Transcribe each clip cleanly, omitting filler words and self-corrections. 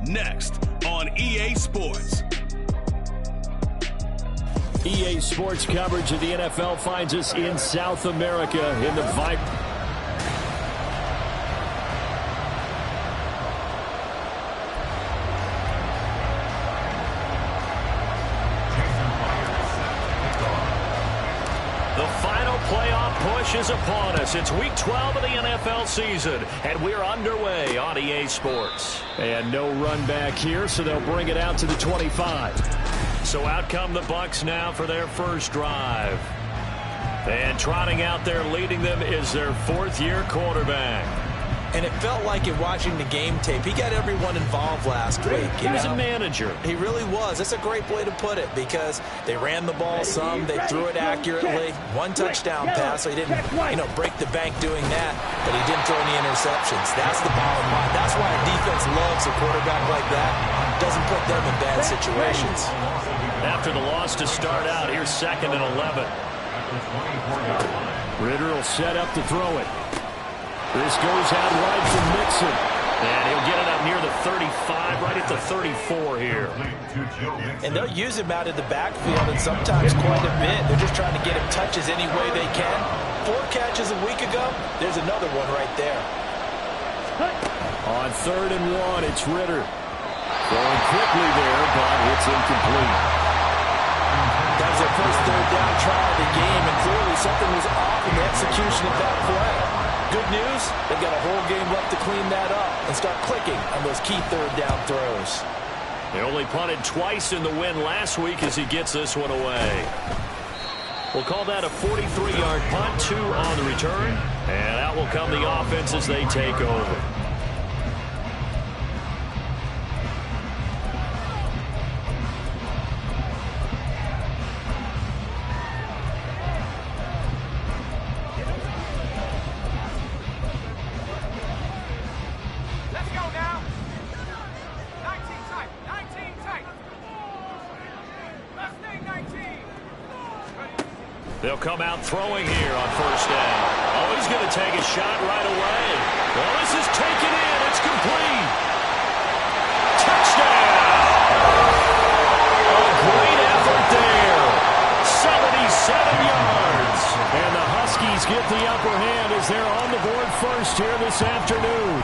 next on EA Sports. EA Sports coverage of the NFL finds us in South America in the vibrant. Is upon us. It's week 12 of the NFL season, and we're underway on EA Sports. And no run back here, so they'll bring it out to the 25. So out come the Bucs now for their first drive. And trotting out there leading them is their fourth-year quarterback. And it felt like it watching the game tape. He got everyone involved last week. He was a manager. He really was. That's a great way to put it because they ran the ball some. They threw it accurately. One touchdown pass, so he didn't, break the bank doing that, but he didn't throw any interceptions. That's the bottom line. That's why a defense loves a quarterback like that. Doesn't put them in bad situations. After the loss to start out, here's 2nd and 11. Ritter will set up to throw it. This goes out wide from Mixon. And he'll get it up near the 35, right at the 34 here. And they'll use him out of the backfield, and sometimes quite a bit. They're just trying to get him touches any way they can. 4 catches a week ago. There's another one right there. On 3rd and 1, it's Ritter. Going quickly there, but it's incomplete. That was their first 3rd down try of the game, and clearly something was off in the execution of that play. Good news, they've got a whole game left to clean that up and start clicking on those key 3rd down throws. They only punted twice in the win last week as he gets this one away. We'll call that a 43-yard punt, 2 on the return, and out will come the offense as they take over. They'll come out throwing here on 1st down. Oh, he's going to take a shot right away. Well, this is taken in. It's complete. Touchdown! A great effort there. 77 yards. And the Huskies get the upper hand as they're on the board first here this afternoon.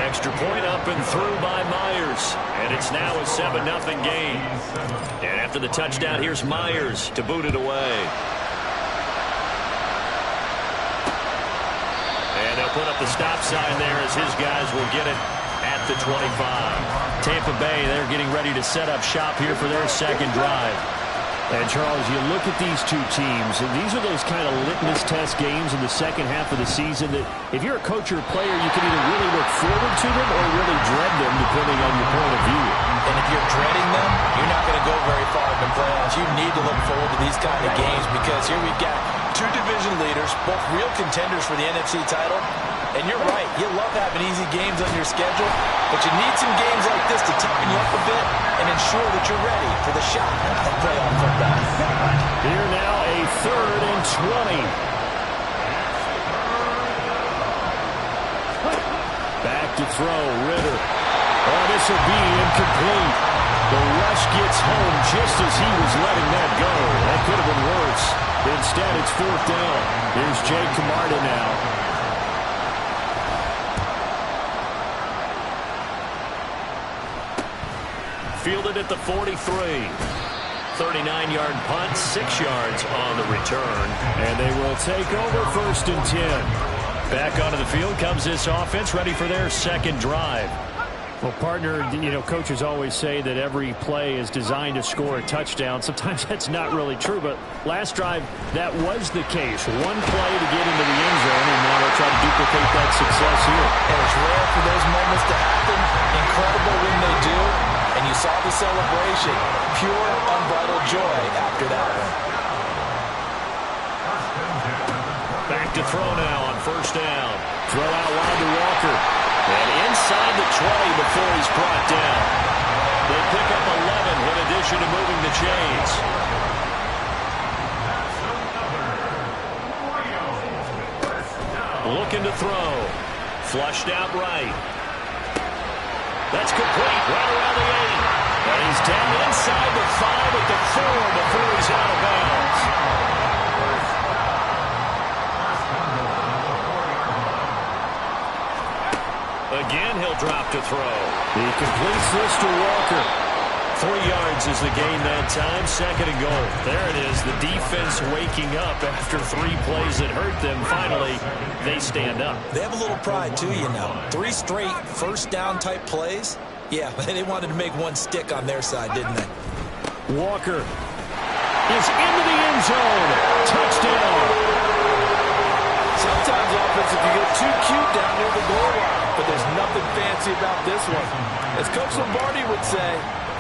Extra point up and through by Myers. And it's now a 7-0 game. And after the touchdown, here's Myers to boot it away. And they'll put up the stop sign there as his guys will get it at the 25. Tampa Bay, they're getting ready to set up shop here for their second drive. And, Charles, you look at these two teams, and these are those kind of litmus test games in the second half of the season that if you're a coach or a player, you can either really look forward to them or really dread them, depending on your point of view. And if you're dreading them, you're not going to go very far in the playoffs. You need to look forward to these kind of games because here we've got 2 division leaders, both real contenders for the NFC title. And you're right, you love having easy games on your schedule, but you need some games like this to toughen you up a bit and ensure that you're ready for the shot at playoff football. Here now a 3rd and 20. Back to throw, Ritter. Oh, this will be incomplete. The rush gets home just as he was letting that go. That could have been worse. Instead, it's 4th down. Here's Jake Camarda now. Fielded at the 43. 39-yard punt, 6 yards on the return. And they will take over 1st and 10. Back onto the field comes this offense, ready for their second drive. Well, partner, coaches always say that every play is designed to score a touchdown. Sometimes that's not really true, but last drive, that was the case. One play to get into the end zone, and now they'll try to duplicate that success here. And it's rare for those moments to happen. Incredible when they do. And you saw the celebration. Pure, unbridled joy after that one. Back to throw now on 1st down. Throw out wide to Walker. And inside the 20 before he's brought down. They pick up 11 in addition to moving the chains. Looking to throw. Flushed out right. That's complete right around the 8. And he's down inside the 5 at the 4 before he's out of bounds. Again, he'll drop to throw. He completes this to Walker. 3 yards is the gain that time. 2nd and goal. There it is. The defense waking up after 3 plays that hurt them. Finally, they stand up. They have a little pride, too, you know. 3 straight first down type plays. Yeah, they wanted to make one stick on their side, didn't they? Walker is into the end zone. Touchdown. Sometimes offensive can get too cute down near the goal line, but there's nothing fancy about this one. As Coach Lombardi would say,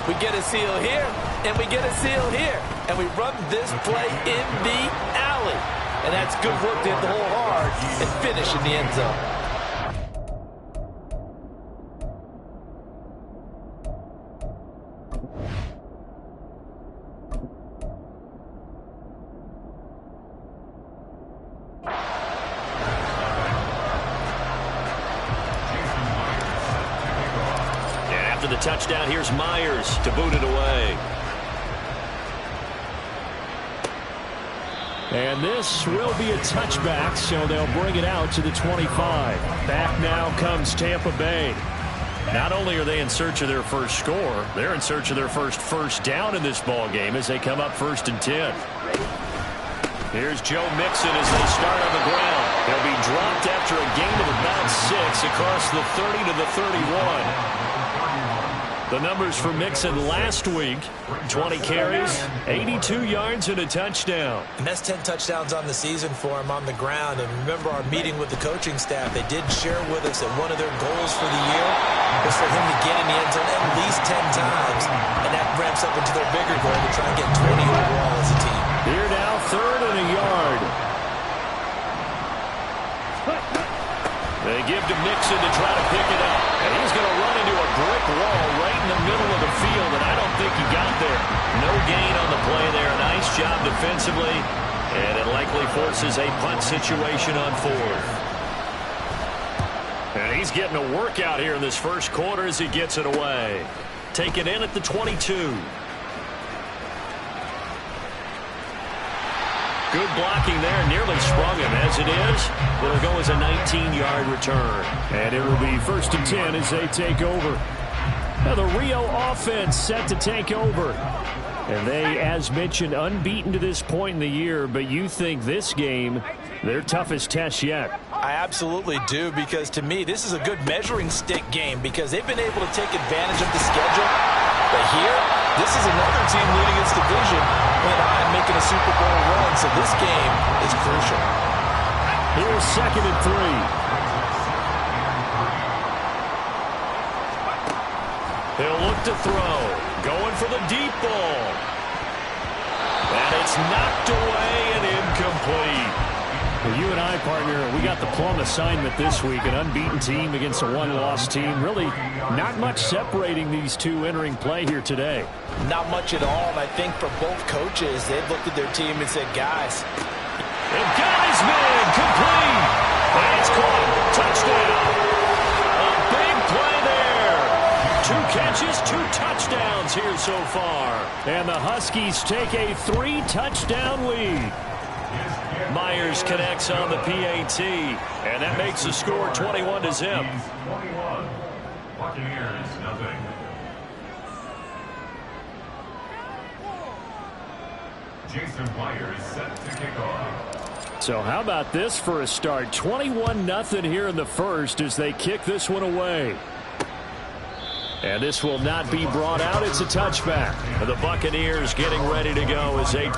we get a seal here, and we get a seal here, and we run this play in the alley. And that's good work to hit the hole hard and finish in the end zone. After the touchdown, here's Myers to boot it away. And this will be a touchback, so they'll bring it out to the 25. Back now comes Tampa Bay. Not only are they in search of their first score, they're in search of their first down in this ball game as they come up 1st and 10. Here's Joe Mixon as they start on the ground. They'll be dropped after a gain of about 6 across the 30 to the 31. The numbers for Mixon last week, 20 carries, 82 yards, and a touchdown. And that's 10 touchdowns on the season for him on the ground. And remember our meeting with the coaching staff, they did share with us that one of their goals for the year was for him to get in the end zone at least 10 times. And that ramps up into their bigger goal to try and get 20 overall as a team. Here now, 3rd and a yard. They give to Mixon to try to pick it up. And he's going to run into a brick wall right in the middle of the field, and I don't think he got there. No gain on the play there. Nice job defensively, and it likely forces a punt situation on 4th. And he's getting a workout here in this first quarter as he gets it away. Take it in at the 22. Good blocking there, nearly sprung him. As it is, it'll go as a 19-yard return. And it will be 1st and 10 as they take over. Now the Rio offense set to take over. And they, as mentioned, unbeaten to this point in the year, but you think this game, their toughest test yet. I absolutely do, because to me, this is a good measuring stick game because they've been able to take advantage of the schedule. But here, this is another team leading its division and making a Super Bowl run, so this game is crucial. Here's 2nd and 3. He'll look to throw. Going for the deep ball. And it's knocked away and incomplete. Well, you and I, partner, we got the plum assignment this week. An unbeaten team against a one-loss team. Really not much separating these two entering play here today. Not much at all. And I think for both coaches, they've looked at their team and said, guys. And got his man complete. And it's caught. Touchdown. A big play there. 2 catches, 2 touchdowns here so far. And the Huskies take a 3-touchdown lead. Myers connects on the PAT, and that makes the score 21-0. Jason Myers set to kick off. So how about this for a start? 21-0 here in the first as they kick this one away. And this will not be brought out. It's a touchback. The Buccaneers getting ready to go as they...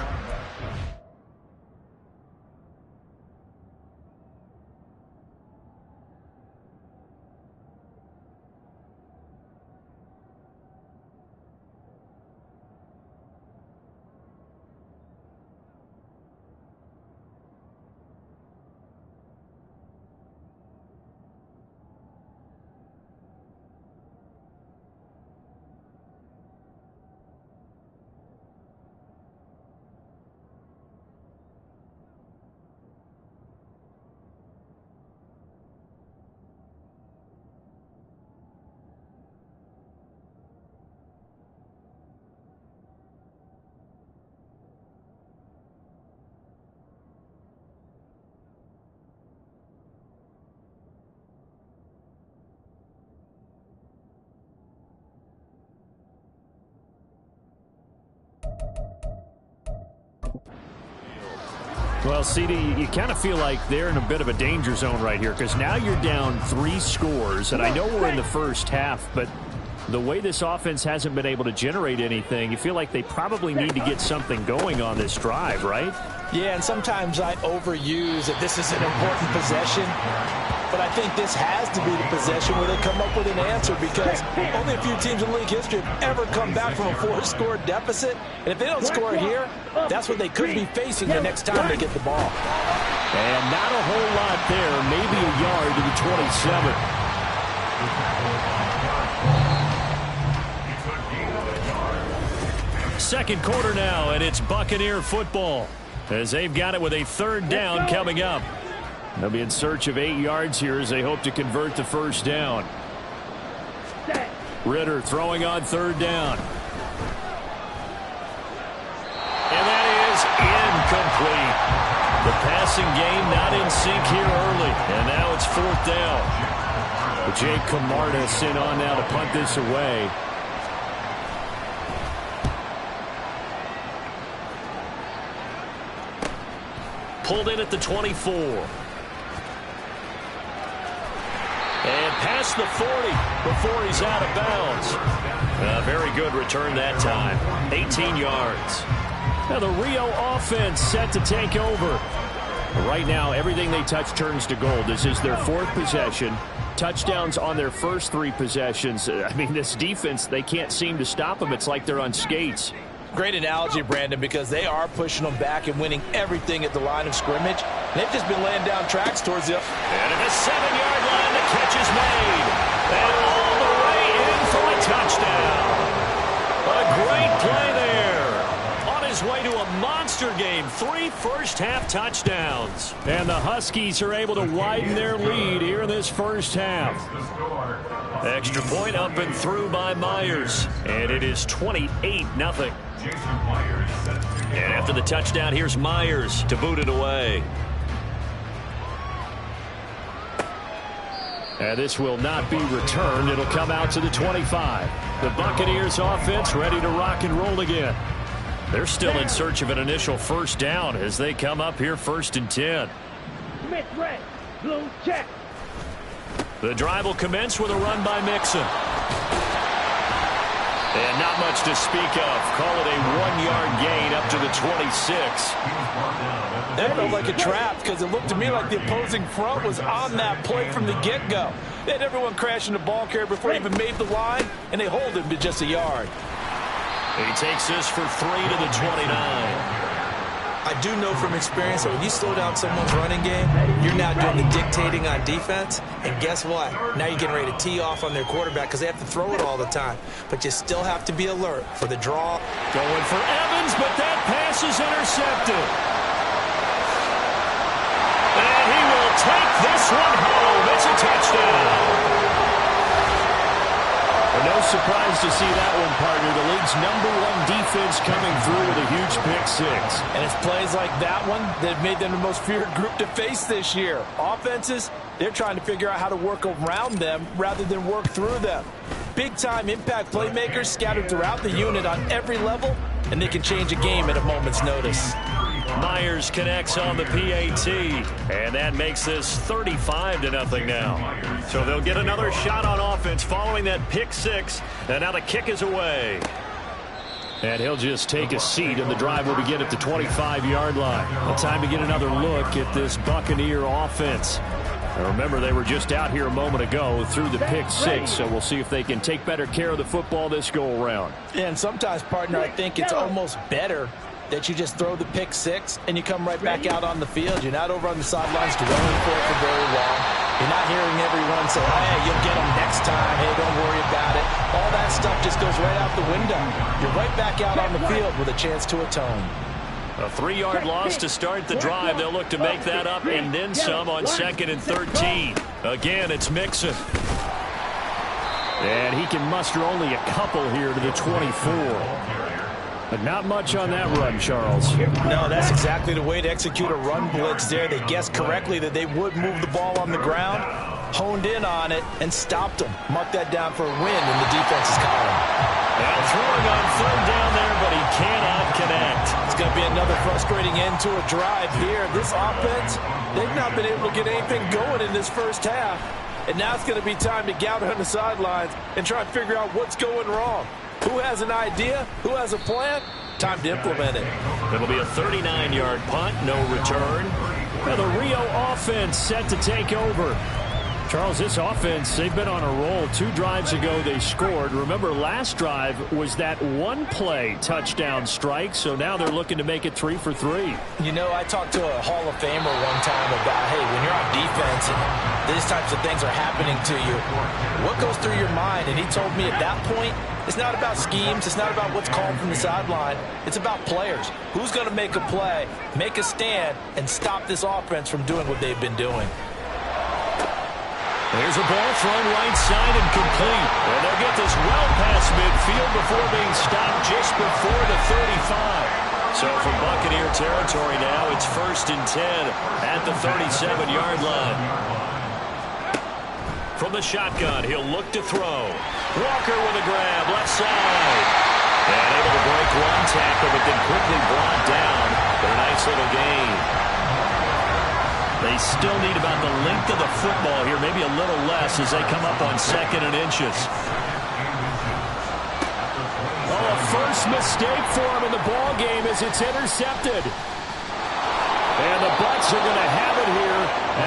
Well, CD, you kind of feel like they're in a bit of a danger zone right here because now you're down 3 scores, and I know we're in the first half, but the way this offense hasn't been able to generate anything, you feel like they probably need to get something going on this drive, right? Yeah, and sometimes I overuse that this is an important possession, but I think this has to be the possession where they come up with an answer because only a few teams in league history have ever come back from a 4-score deficit, and if they don't score here, that's what they could be facing the next time they get the ball. And not a whole lot there, maybe a yard to the 27. Second quarter now, and it's Buccaneer football as they've got it with a 3rd down coming up. They'll be in search of 8 yards here as they hope to convert the 1st down. Ritter throwing on 3rd down. And that is incomplete. The passing game not in sync here early, and now it's 4th down. Jake Camarda sent on now to punt this away. Pulled in at the 24. And past the 40 before he's out of bounds. A very good return that time. 18 yards. Now the Rio offense set to take over. Right now, everything they touch turns to gold. This is their 4th possession. Touchdowns on their first 3 possessions. I mean, this defense, they can't seem to stop them. It's like they're on skates. Great analogy, Brandon, because they are pushing them back and winning everything at the line of scrimmage. They've just been laying down tracks towards the... And at the 7-yard line, the catch is made. And all the way in for a touchdown. A great play there. On his way to a monster game. 3 first-half touchdowns. And the Huskies are able to widen their lead here in this first half. Extra point up and through by Myers. And it is 28-0. And after the touchdown, here's Myers to boot it away. And this will not be returned. It'll come out to the 25. The Buccaneers offense ready to rock and roll again. They're still in search of an initial 1st down as they come up here 1st and 10. Smith red, blue check. The drive will commence with a run by Mixon. And not much to speak of. Call it a 1-yard gain up to the 26. That felt like a trap because it looked to me like the opposing front was on that play from the get-go. They had everyone crashing the ball carrier before he even made the line, and they hold him to just a yard. He takes this for 3 to the 29. I do know from experience that when you slow down someone's running game, you're now doing the dictating on defense. And guess what? Now you're getting ready to tee off on their quarterback because they have to throw it all the time. But you still have to be alert for the draw. Going for Evans, but that pass is intercepted. And he will take this one home. It's a touchdown. No surprise to see that one, partner. The league's #1 defense coming through with a huge pick 6. And it's plays like that one that made them the most feared group to face this year. Offenses, they're trying to figure out how to work around them rather than work through them. Big-time impact playmakers scattered throughout the unit on every level, and they can change a game at a moment's notice. Myers connects on the PAT, and that makes this 35-0 now. So they'll get another shot on offense following that pick 6, and now the kick is away. And he'll just take a seat, and the drive will begin at the 25-yard line. Well, time to get another look at this Buccaneer offense. And remember, they were just out here a moment ago through the pick 6, so we'll see if they can take better care of the football this go-around. Yeah, and sometimes, partner, I think it's almost better that you just throw the pick 6 and you come right back out on the field. You're not over on the sidelines dwelling for it for very long. You're not hearing everyone say, hey, you'll get them next time. Hey, don't worry about it. All that stuff just goes right out the window. You're right back out on the field with a chance to atone. A 3-yard loss to start the drive. They'll look to make that up and then some on 2nd and 13. Again, it's Mixon. And he can muster only a couple here to the 24. But not much on that run, Charles. No, that's exactly the way to execute a run blitz there. They guessed correctly that they would move the ball on the ground. honed in on it, and stopped them. Mark that down for a win in the defense's column. Now throwing on third down there, but he cannot connect. It's going to be another frustrating end to a drive here. This offense, they've not been able to get anything going in this first half. And now it's going to be time to gather on the sidelines and try and figure out what's going wrong. Who has an idea? Who has a plan? Time to implement it. It'll be a 39-yard punt, no return. And the Rio offense set to take over. Charles, this offense, they've been on a roll. 2 drives ago they scored. Remember, last drive was that one-play touchdown strike, so now they're looking to make it 3 for 3. You know, I talked to a Hall of Famer one time about, hey, when you're on defense and these types of things are happening to you, what goes through your mind? And he told me at that point, it's not about schemes. It's not about what's called from the sideline. It's about players. Who's going to make a play, make a stand, and stop this offense from doing what they've been doing? There's a ball thrown right side and complete. And they'll get this well past midfield before being stopped just before the 35. So from Buccaneer territory now, it's 1st and 10 at the 37-yard line. From the shotgun, he'll look to throw. Walker with a grab, left side. And able to break one tackle, but then quickly brought down for a nice little gain. They still need about the length of the football here, maybe a little less as they come up on 2nd and inches. Oh, a first mistake for him in the ball game as it's intercepted. And the Bucs are going to have it here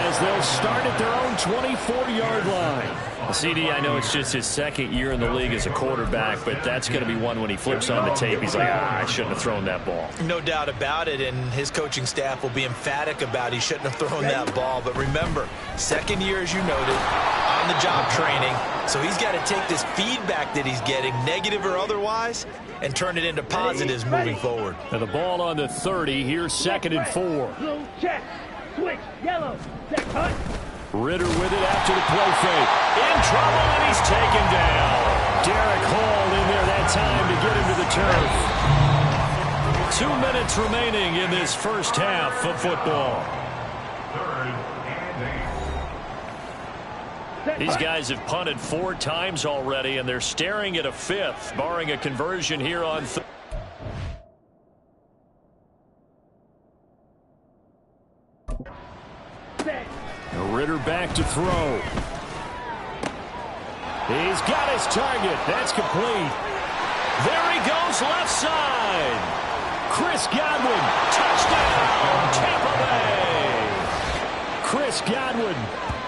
as they'll start at their own 24-yard line. CD, I know it's just his 2nd year in the league as a quarterback, but that's going to be one when he flips on the tape. He's like, I shouldn't have thrown that ball. No doubt about it, and his coaching staff will be emphatic about he shouldn't have thrown that ball. But remember, 2nd year, as you noted, on-the-job training, so he's got to take this feedback that he's getting, negative or otherwise, and turn it into positives moving forward. And the ball on the 30, here's 2nd and 4. Blue check. Switch. Yellow. Check. Hunt. Ritter with it after the play fake. In trouble, and he's taken down. Derek Hall in there that time to get him to the turf. 2 minutes remaining in this first half of football. These guys have punted 4 times already, and they're staring at a 5th, barring a conversion here on Ritter back to throw. He's got his target. That's complete. There he goes, left side. Chris Godwin, touchdown, Tampa Bay. Chris Godwin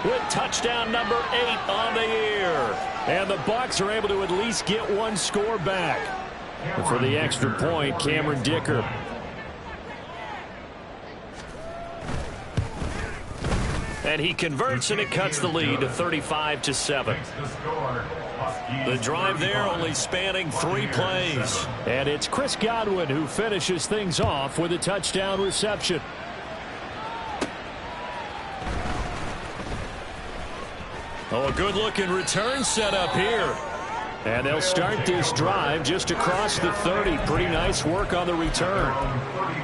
with touchdown number 8 on the year. And the Bucs are able to at least get one score back. And for the extra point, Cameron Dicker. And he converts, and it cuts the lead to 35-7. The drive there only spanning 3 plays. And it's Chris Godwin who finishes things off with a touchdown reception. Oh, a good-looking return set up here. And they'll start this drive just across the 30. Pretty nice work on the return.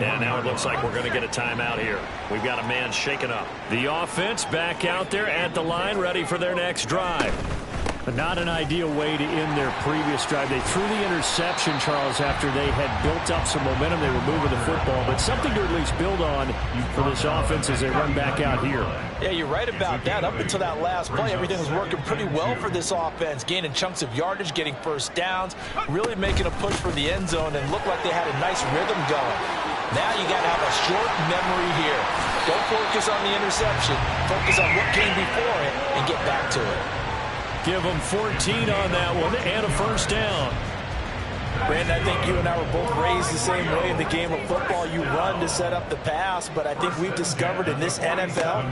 And now it looks like we're going to get a timeout here. We've got a man shaken up. The offense back out there at the line, ready for their next drive. But not an ideal way to end their previous drive. They threw the interception, Charles, after they had built up some momentum. They were moving the football, but something to at least build on for this offense as they run back out here. Yeah, you're right about that. Up until that last play, everything was working pretty well for this offense, gaining chunks of yardage, getting first downs, really making a push for the end zone, and looked like they had a nice rhythm going. Now you got to have a short memory here. Don't focus on the interception. Focus on what came before it and get back to it. Give them 14 on that one and a first down. Brandon, I think you and I were both raised the same way in the game of football. You run to set up the pass, but I think we've discovered in this NFL,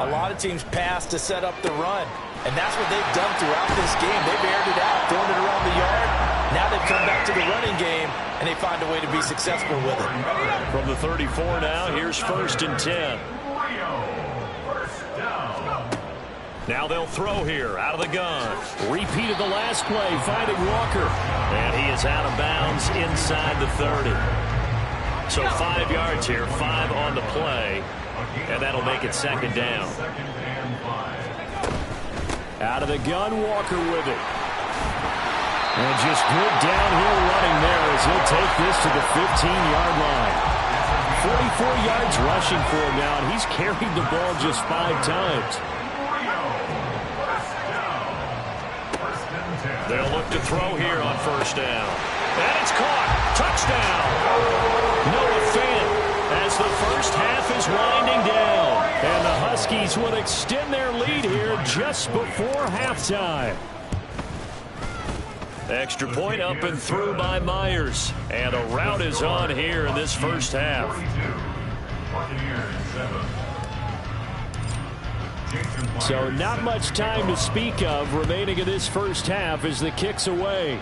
a lot of teams pass to set up the run. And that's what they've done throughout this game. They've aired it out, thrown it around the yard. Now they've come back to the running game, and they find a way to be successful with it. From the 34 now, here's 1st and 10. Now they'll throw here, out of the gun. Repeated the last play, finding Walker. And he is out of bounds inside the 30. So 5 yards here, 5 on the play. And that'll make it 2nd down. Out of the gun, Walker with it. And just good downhill running there as he'll take this to the 15-yard line. 44 yards rushing for him now, and he's carried the ball just 5 times. They'll look to throw here on first down. And it's caught. Touchdown. Noah Fant as the first half is winding down. And the Huskies will extend their lead here just before halftime. Extra point up and through by Myers. And a rout is on here in this first half. So not much time to speak of remaining in this first half as the kick's away.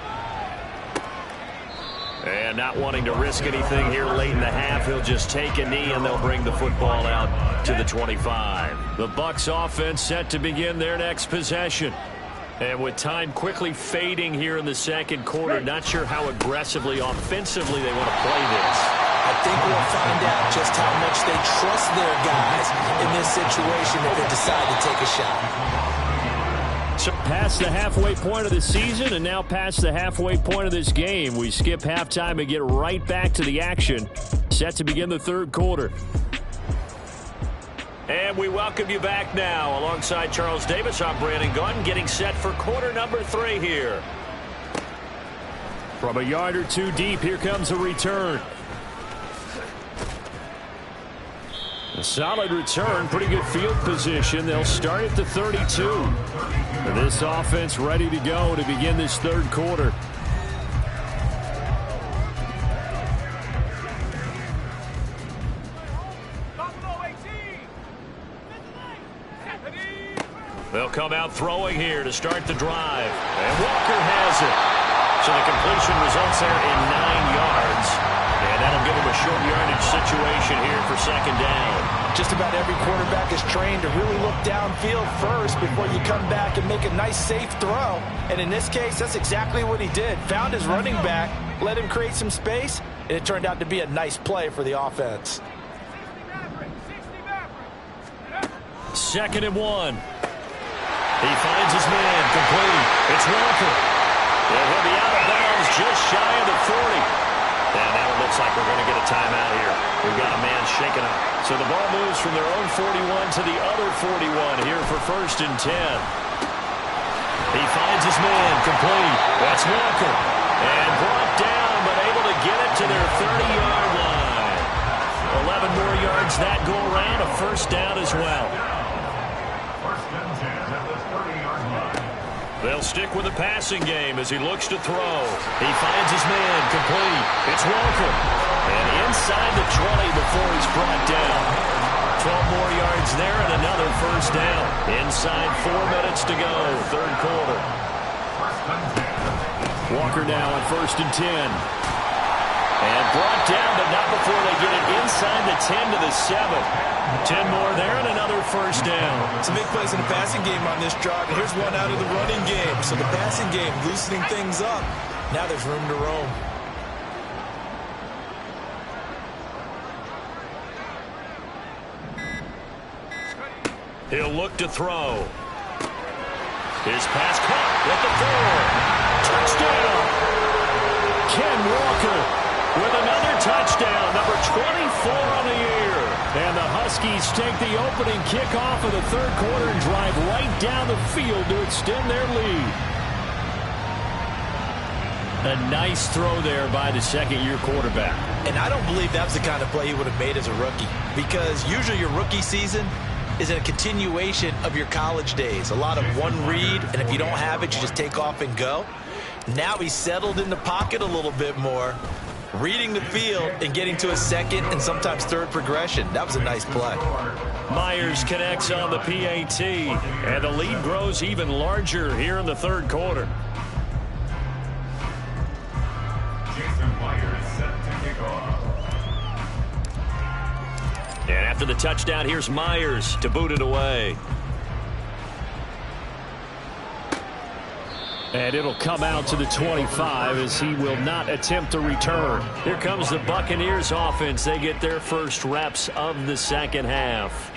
And not wanting to risk anything here late in the half, he'll just take a knee and they'll bring the football out to the 25. The Bucs offense set to begin their next possession. And with time quickly fading here in the second quarter, not sure how aggressively, offensively they want to play this. I think we'll find out just how much they trust their guys in this situation if they decide to take a shot. So past the halfway point of the season and now past the halfway point of this game, we skip halftime and get right back to the action. Set to begin the third quarter. And we welcome you back now. Alongside Charles Davis, I'm Brandon Gunn, getting set for quarter number 3 here. From a yard or two deep, here comes a return. A solid return, pretty good field position. They'll start at the 32. And this offense ready to go to begin this third quarter. They'll come out throwing here to start the drive. And Walker has it. So the completion results there in 9 yards. And that'll give him a short yardage situation here for second down. Just about every quarterback is trained to really look downfield first before you come back and make a nice, safe throw. And in this case, that's exactly what he did. Found his running back, let him create some space, and it turned out to be a nice play for the offense. 2nd and 1. He finds his man, complete. It's Walker. And he'll be out of bounds just shy of the 40. And now it looks like we're going to get a timeout here. We've got a man shaken up. So the ball moves from their own 41 to the other 41 here for 1st and 10. He finds his man, complete. That's Walker. And brought down, but able to get it to their 30-yard line. 11 more yards that go around, a first down as well. They'll stick with the passing game as he looks to throw. He finds his man, complete. It's Walker. And inside the 20 before he's brought down. 12 more yards there and another first down. Inside 4 minutes to go, third quarter. Walker now on 1st and 10. And brought down, but not before they get it inside the 10 to the 7. 10 more there and another first down. Some big plays in the passing game on this drive, and here's one out of the running game. So the passing game loosening things up. Now there's room to roam. He'll look to throw. His pass caught at the 4. Touchdown! Ken Walker with another touchdown, number 24 on the year. And the Huskies take the opening kickoff of the third quarter and drive right down the field to extend their lead. A nice throw there by the second-year quarterback. And I don't believe that's the kind of play he would have made as a rookie, because usually your rookie season is a continuation of your college days. A lot of one read, and if you don't have it, you just take off and go. Now he's settled in the pocket a little bit more, reading the field and getting to a second and sometimes third progression. That was a nice play. Myers connects on the PAT, and the lead grows even larger here in the third quarter. And after the touchdown, here's Myers to boot it away. And it'll come out to the 25 as he will not attempt to return. Here comes the Buccaneers offense. They get their first reps of the second half.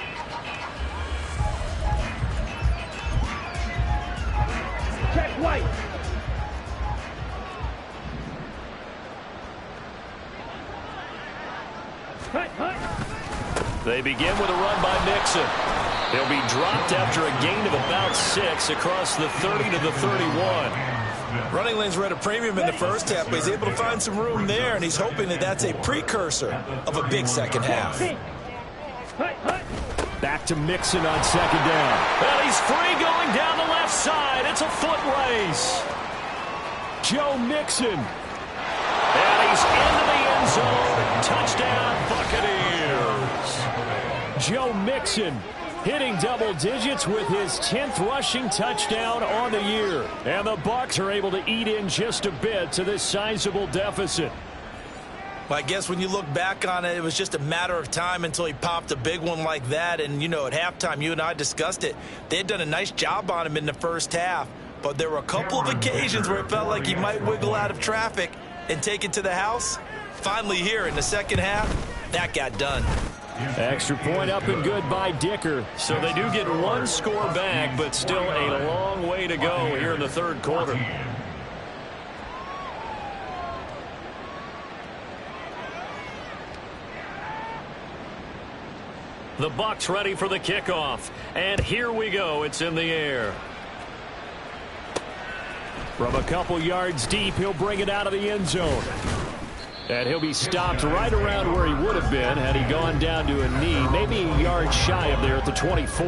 They begin with a run by Mixon. He'll be dropped after a gain of about 6 across the 30 to the 31. Running lanes were at a premium in the first half, but he's able to find some room there, and he's hoping that that's a precursor of a big second half. Back to Mixon on second down. And he's free going down the left side. It's a foot race. Joe Mixon. And he's into the end zone. Touchdown, Buccaneers. Joe Mixon hitting double digits with his 10th rushing touchdown on the year. And the Bucs are able to eat in just a bit to this sizable deficit. Well, I guess when you look back on it, it was just a matter of time until he popped a big one like that. And, you know, at halftime, you and I discussed it. They had done a nice job on him in the first half. But there were a couple of occasions where it felt like he might wiggle out of traffic and take it to the house. Finally here in the second half, that got done. Extra point up and good by Dicker. So they do get one score back, but still a long way to go here in the third quarter. The Bucs ready for the kickoff. And here we go. It's in the air. From a couple yards deep, he'll bring it out of the end zone. And he'll be stopped right around where he would have been had he gone down to a knee, maybe a yard shy of there at the 24.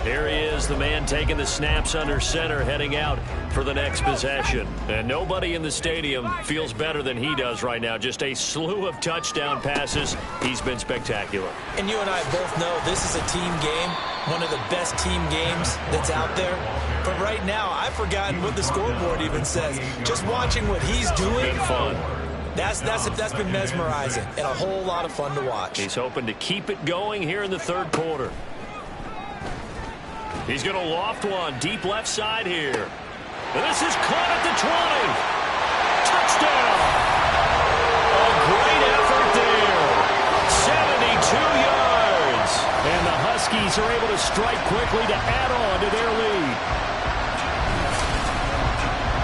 Here he is, the man taking the snaps under center, heading out for the next possession. And nobody in the stadium feels better than he does right now. Just a slew of touchdown passes. He's been spectacular. And you and I both know this is a team game, one of the best team games that's out there. But right now, I've forgotten what the scoreboard even says. Just watching what he's doing. Been fun. That's been mesmerizing and a whole lot of fun to watch. He's hoping to keep it going here in the third quarter. He's going to loft one deep left side here. And this is caught at the 20. Touchdown. A great effort there. 72 yards. And the Huskies are able to strike quickly to add on to their lead.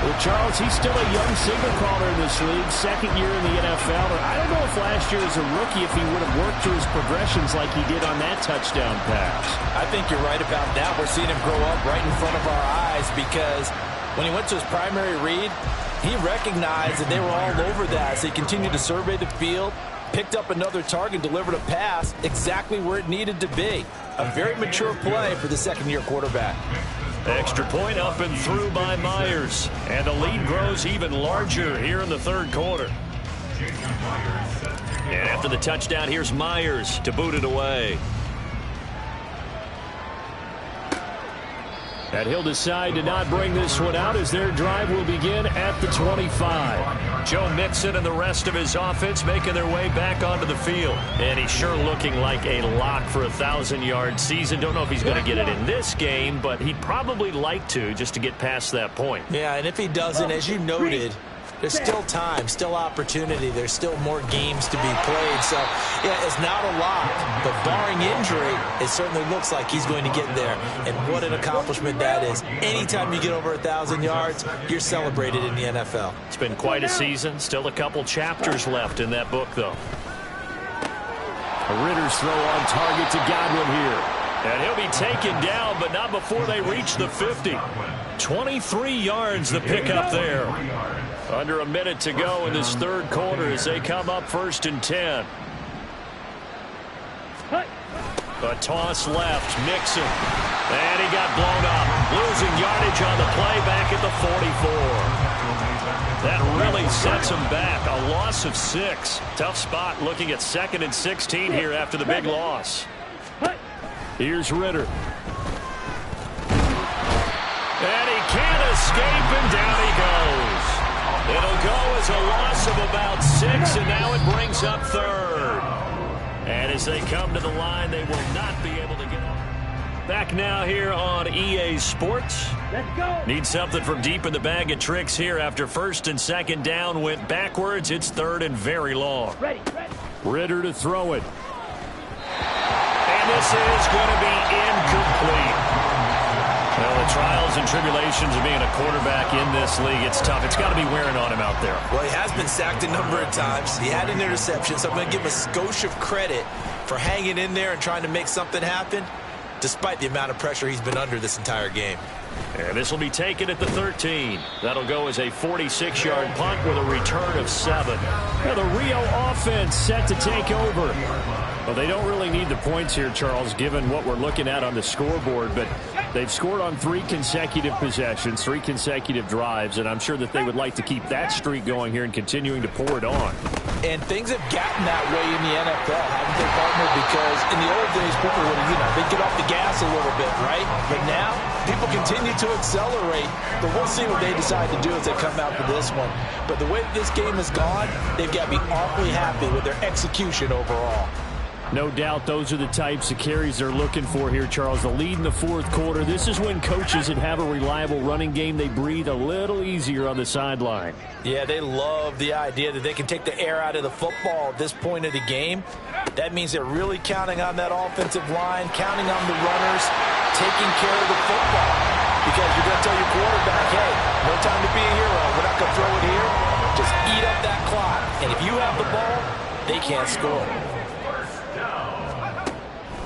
Well, Charles, he's still a young signal caller in this league, second year in the NFL. I don't know if last year as a rookie, if he would have worked through his progressions like he did on that touchdown pass. I think you're right about that. We're seeing him grow up right in front of our eyes because when he went to his primary read, he recognized that they were all over that. So he continued to survey the field, picked up another target, delivered a pass exactly where it needed to be. A very mature play for the second-year quarterback. Extra point up and through by Myers. And the lead grows even larger here in the third quarter. And after the touchdown, here's Myers to boot it away. And he'll decide to not bring this one out as their drive will begin at the 25. Joe Mixon and the rest of his offense making their way back onto the field. And he's sure looking like a lock for a 1,000-yard season. Don't know if he's going to get it in this game, but he'd probably like to just to get past that point. Yeah, and if he doesn't, as you noted, there's still time, still opportunity. There's still more games to be played. So, yeah, it's not a lot. But barring injury, it certainly looks like he's going to get there. And what an accomplishment that is. Anytime you get over 1,000 yards, you're celebrated in the NFL. It's been quite a season. Still a couple chapters left in that book, though. A Ritter's throw on target to Godwin here. And he'll be taken down, but not before they reach the 50. 23 yards the pickup there. Under a minute to go in this third quarter as they come up 1st and 10. A toss left, Mixon. And he got blown up. Losing yardage on the play back at the 44. That really sets him back. A loss of 6. Tough spot looking at 2nd and 16 here after the big loss. Here's Ritter. And he can't escape, and down he goes. It'll go as a loss of about 6, and now it brings up 3rd. And as they come to the line, they will not be able to get on. Back now here on EA Sports. Let's go. Need something from deep in the bag of tricks here after 1st and 2nd down. Went backwards. It's 3rd and very long. Ready. Ritter to throw it. And this is going to be incomplete. Well, the trials and tribulations of being a quarterback in this league, it's tough. It's got to be wearing on him out there. Well, he has been sacked a number of times. He had an interception, so I'm going to give him a skosh of credit for hanging in there and trying to make something happen, despite the amount of pressure he's been under this entire game. And this will be taken at the 13. That'll go as a 46-yard punt with a return of 7. Now the Rio offense set to take over. Well, they don't really need the points here, Charles, given what we're looking at on the scoreboard, but they've scored on 3 consecutive possessions, 3 consecutive drives, and I'm sure that they would like to keep that streak going here and continuing to pour it on. And things have gotten that way in the NFL, haven't they, partner? Because in the old days, people would, they'd get off the gas a little bit, right? But now, people continue to accelerate, but we'll see what they decide to do as they come out for this one. But the way this game has gone, they've got to be awfully happy with their execution overall. No doubt those are the types of carries they're looking for here, Charles. The lead in the fourth quarter. This is when coaches that have a reliable running game, they breathe a little easier on the sideline. Yeah, they love the idea that they can take the air out of the football at this point of the game. That means they're really counting on that offensive line, counting on the runners, taking care of the football. Because you're going to tell your quarterback, hey, no time to be a hero. We're not going to throw it here. Just eat up that clock. And if you have the ball, they can't score.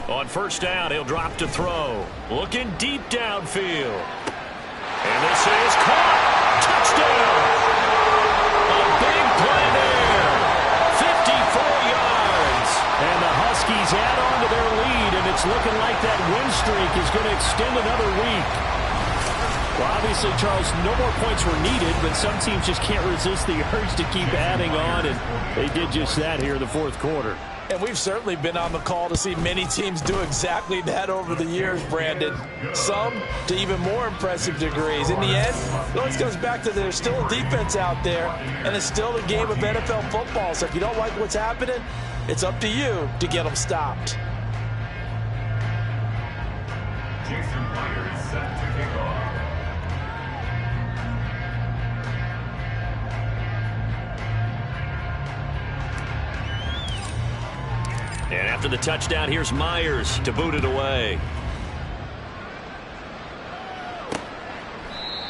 On first down, he'll drop to throw. Looking deep downfield. And this is caught. Touchdown. A big play there. 54 yards. And the Huskies add on to their lead, and it's looking like that win streak is going to extend another week. Well, obviously, Charles, no more points were needed, but some teams just can't resist the urge to keep adding on, and they did just that here in the fourth quarter. And we've certainly been on the call to see many teams do exactly that over the years, Brandon. Some to even more impressive degrees. In the end, it always comes back to there's still a defense out there, and it's still a game of NFL football. So if you don't like what's happening, it's up to you to get them stopped. Jason Myers set to kick off. And after the touchdown, here's Myers to boot it away.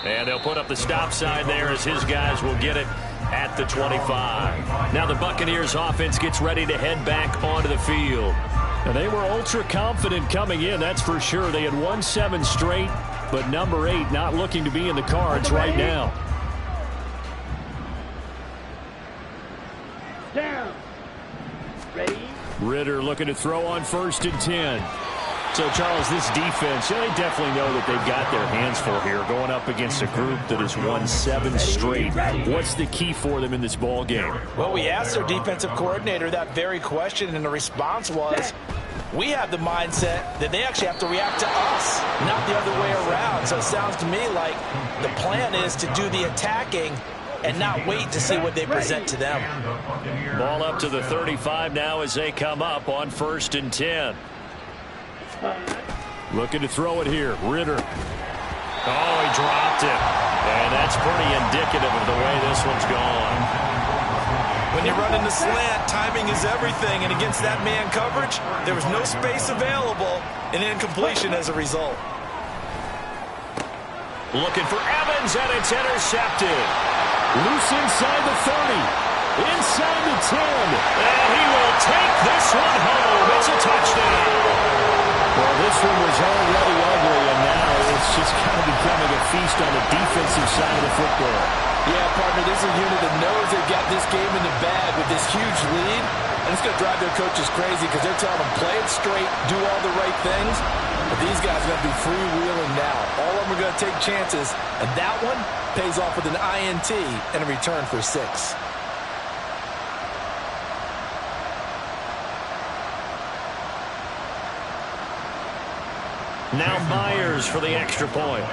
And they'll put up the stop sign there as his guys will get it at the 25. Now the Buccaneers offense gets ready to head back onto the field. Now they were ultra confident coming in, that's for sure. They had won 7 straight, but number 8 not looking to be in the cards right now. Down. Ready? Ritter looking to throw on first and 10. So, Charles, this defense, they definitely know that they've got their hands full here, going up against a group that has won 7 straight. What's the key for them in this ball game? Well, we asked their defensive coordinator that very question, and the response was, we have the mindset that they actually have to react to us, not the other way around. So it sounds to me like the plan is to do the attacking and not wait to see what they present to them. Ball up to the 35 now as they come up on first and 10. Looking to throw it here. Ritter. Oh, he dropped it. And that's pretty indicative of the way this one's gone. When you're running the slant, timing is everything. And against that man coverage, there was no space available, and incompletion as a result. Looking for Evans, and it's intercepted. Loose inside the 30. Inside the 10. And he will take this one home. It's a touchdown. Well, this one was already ugly, and now it's just kind of becoming a feast on the defensive side of the football. Yeah, partner, this is a unit that knows they've got this game in the bag with this huge lead, and it's going to drive their coaches crazy because they're telling them play it straight, do all the right things, but these guys are going to be freewheeling now. All of them are going to take chances, and that one pays off with an INT and a return for 6. Now Myers for the extra point.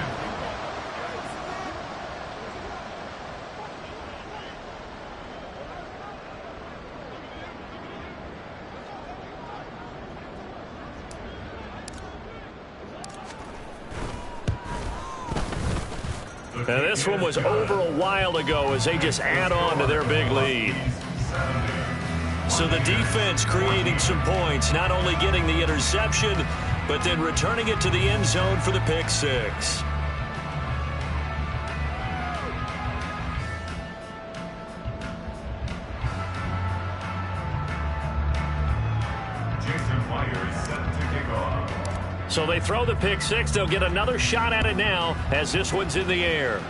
And this one was over a while ago as they just add on to their big lead. So the defense creating some points, not only getting the interception, but then returning it to the end zone for the pick six. So they throw the pick six. They'll get another shot at it now as this one's in the air.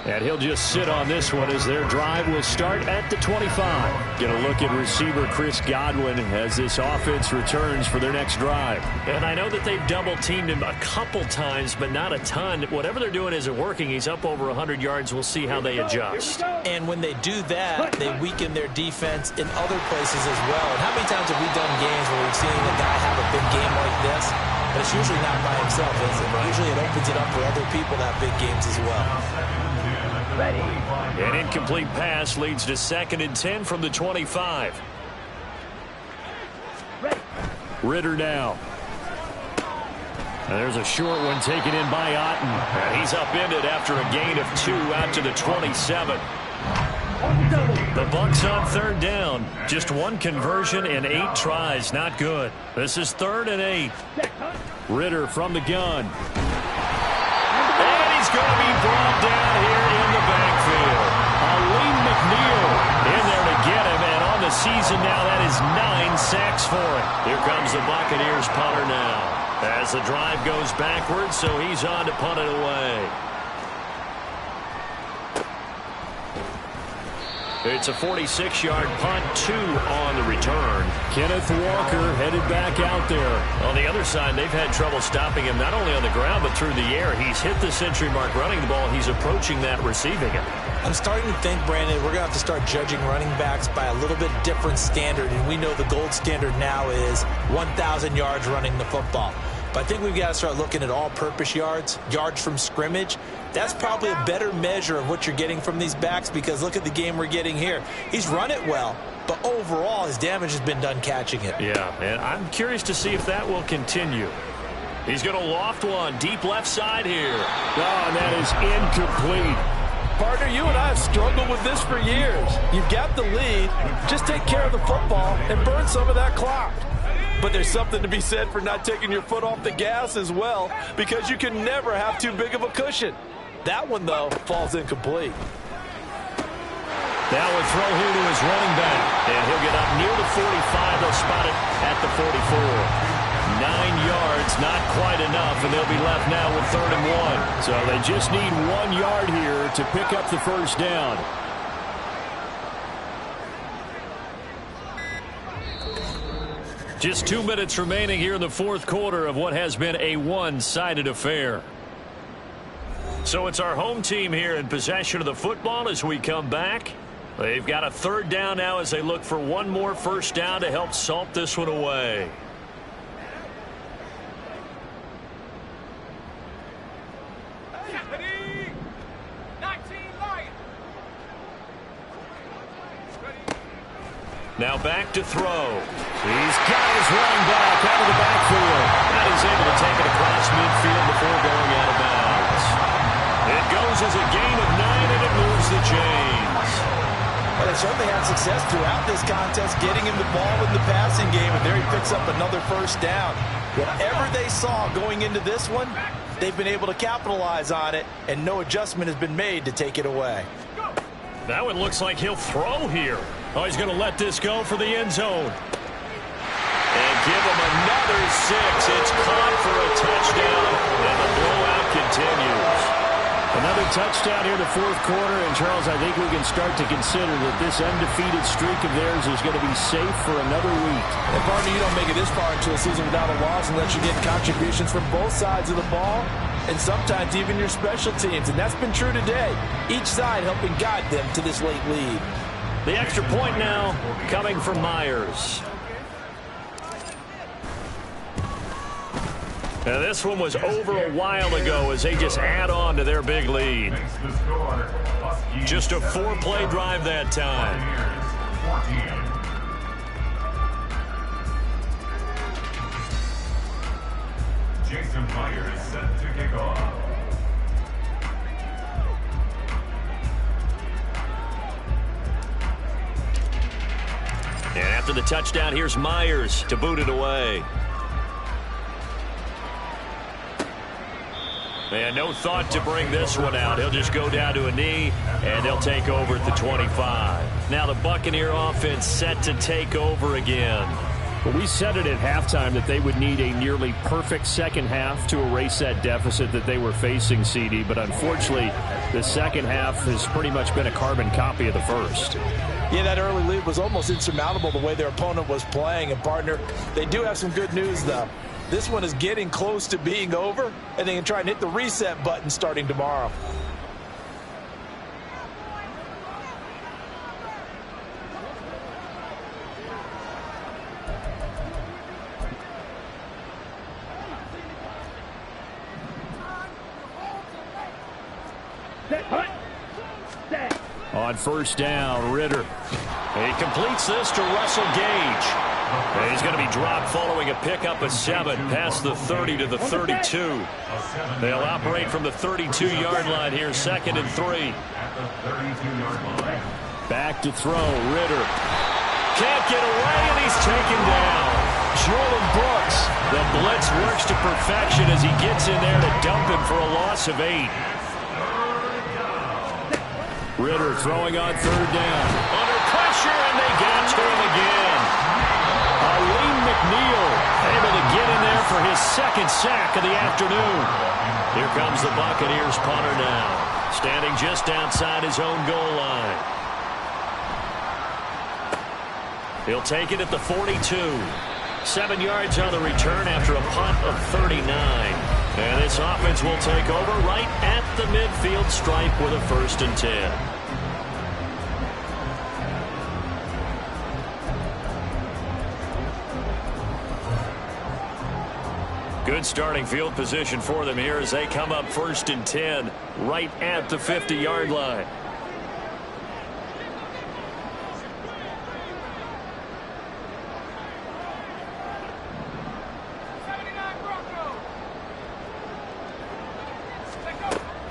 And he'll just sit on this one as their drive will start at the 25. Get a look at receiver Chris Godwin as this offense returns for their next drive. And I know that they've double-teamed him a couple times, but not a ton. Whatever they're doing isn't working. He's up over 100 yards. We'll see how they adjust. And when they do that, they weaken their defense in other places as well. And how many times have we done games where we've seen a guy have a big game like this? But it's usually not by himself, is it? Usually it opens it up for other people to have big games as well. Ready. An incomplete pass leads to 2nd and 10 from the 25. Ready. Ritter now. And there's a short one taken in by Otten. And he's upended after a gain of 2 out to the 27. The Bucs on 3rd down. Just 1 conversion and 8 tries. Not good. This is 3rd and 8. Ritter from the gun. And he's going to be brought down here in the backfield. Aleem McNeil in there to get him. And on the season now, that is 9 sacks for him. Here comes the Buccaneers punter now. As the drive goes backwards, so he's on to punt it away. It's a 46-yard punt, 2 on the return. Kenneth Walker headed back out there. On the other side, they've had trouble stopping him not only on the ground but through the air. He's hit the century mark running the ball. He's approaching that receiving it. I'm starting to think, Brandon, we're going to have to start judging running backs by a little bit different standard. And we know the gold standard now is 1,000 yards running the football. But I think we've got to start looking at all-purpose yards, yards from scrimmage. That's probably a better measure of what you're getting from these backs because look at the game we're getting here. He's run it well, but overall his damage has been done catching it. Yeah, and I'm curious to see if that will continue. He's going to loft one deep left side here. Oh, and that is incomplete. Partner, you and I have struggled with this for years. You've got the lead. Just take care of the football and burn some of that clock. But there's something to be said for not taking your foot off the gas as well because you can never have too big of a cushion. That one, though, falls incomplete. Now a throw here to his running back. And he'll get up near the 45. They'll spot it at the 44. 9 yards, not quite enough, and they'll be left now with 3rd and 1. So they just need 1 yard here to pick up the first down. Just 2 minutes remaining here in the 4th quarter of what has been a one-sided affair. So it's our home team here in possession of the football as we come back. They've got a 3rd down now as they look for one more first down to help salt this one away. Now back to throw. He's got his running back out of the backfield. And he's able to take it across midfield before going out of bounds. It goes as a gain of 9, and it moves the chains. Well, they certainly had success throughout this contest, getting him the ball in the passing game, and there he picks up another first down. Whatever they saw going into this one, they've been able to capitalize on it, and no adjustment has been made to take it away. That one looks like he'll throw here. Oh, he's going to let this go for the end zone. And give him another 6. It's caught for a touchdown, and the blowout continues. Another touchdown here in the 4th quarter, and Charles, I think we can start to consider that this undefeated streak of theirs is going to be safe for another week. And partner, you don't make it this far into a season without a loss unless you get contributions from both sides of the ball, and sometimes even your special teams, and that's been true today. Each side helping guide them to this late lead. The extra point now coming from Myers. Now this one was over a while ago as they just add on to their big lead. Just a 4-play drive that time. Jason Myers set to kick off. And After the touchdown, here's Myers to boot it away. And no thought to bring this one out. He'll just go down to a knee, and they'll take over at the 25. Now the Buccaneer offense set to take over again. Well, we said it at halftime that they would need a nearly perfect second half to erase that deficit that they were facing, CD. But unfortunately, the second half has pretty much been a carbon copy of the first. Yeah, that early lead was almost insurmountable the way their opponent was playing. And, partner, they do have some good news, though. This one is getting close to being over, and they can try and hit the reset button starting tomorrow. On first down, Ritter. He completes this to Russell Gage. And he's going to be dropped following a pickup of 7 past the 30 to the 32. They'll operate from the 32-yard line here, 2nd and 3. Back to throw, Ritter. Can't get away, and he's taken down. Jordan Brooks. The blitz works to perfection as he gets in there to dump him for a loss of 8. Ritter throwing on 3rd down. Under pressure, and they got to him again. Aleem McNeil able to get in there for his 2nd sack of the afternoon. Here comes the Buccaneers punter now, standing just outside his own goal line. He'll take it at the 42. 7 yards on the return after a punt of 39. And this offense will take over right at the midfield stripe with a 1st and 10. Good starting field position for them here as they come up 1st and 10 right at the 50-yard line.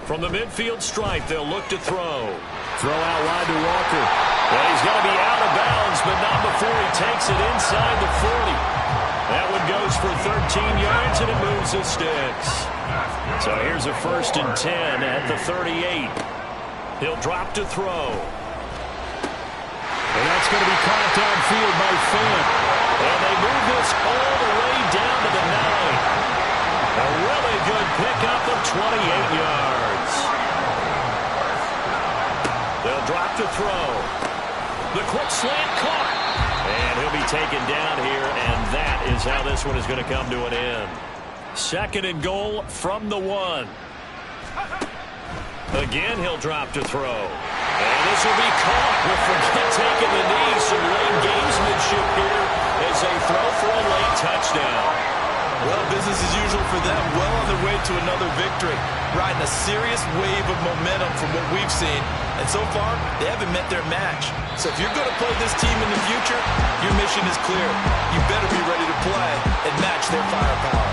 From the midfield stripe, they'll look to throw. Throw out wide to Walker. Well, he's going to be out of bounds, but not before he takes it inside the 40. That one goes for 13 yards, and it moves the sticks. So here's a 1st and 10 at the 38. He'll drop to throw. And that's going to be caught downfield by Finn. And they move this all the way down to the 9. A really good pickup of 28 yards. They'll drop to throw. The quick slant caught. And he'll be taken down here, and that is how this one is going to come to an end. 2nd and goal from the 1. Again, he'll drop to throw. And this will be caught with Forget taking the knee. Some late gamesmanship here as they throw for a late touchdown. Well, business as usual for them. Well on their way to another victory. Riding a serious wave of momentum from what we've seen. And so far, they haven't met their match. So if you're going to play this team in the future, your mission is clear. You better be ready to play and match their firepower.